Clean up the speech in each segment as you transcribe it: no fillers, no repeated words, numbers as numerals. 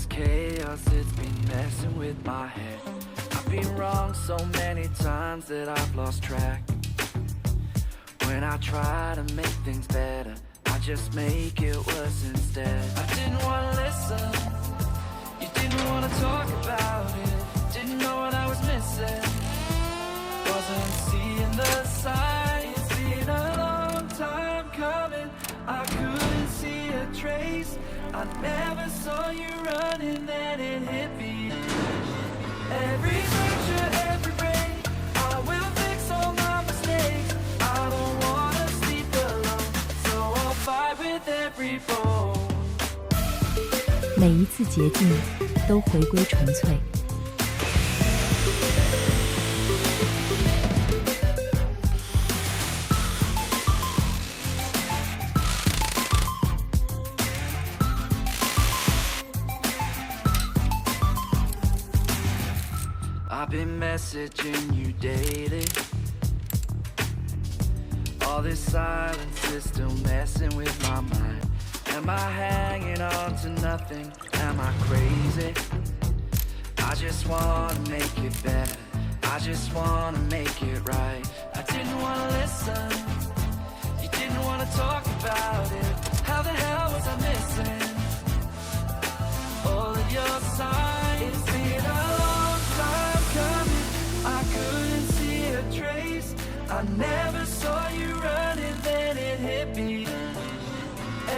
this chaos, it's been messing with my head. I've been wrong so many times that I've lost track. When I try to make things better, I just make it worse instead. I didn't want to listen, you didn't want to talk about it. Didn't know what I was missing, wasn't seeing the signs. It's been a long time coming, I couldn't see a trace. I never saw you running, then it hit me. Every fracture, every break, I will fix all my mistakes. I don't wanna sleep alone, so I'll fight with every bone. 每一次捷径都回归纯粹。I've been messaging you daily. All this silence is still messing with my mind. Am I hanging on to nothing? Am I crazy? I just wanna make it better, I just wanna make it right. I didn't wanna listen, you didn't wanna talk about it. How the hell was I missing all of your signs? It's been a long time coming, I couldn't see a trace. I never saw you running, then it hit me.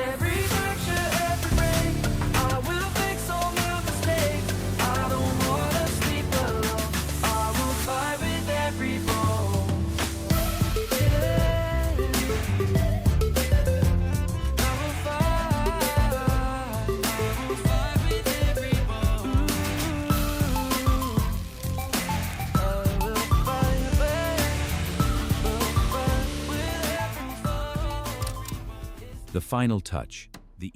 Every fracture, every break, I will fix all my mistakes. I don't wanna sleep alone, I will fight with every bone. Yeah. I will fight with every bone. I will fight with every bone. The final touch, the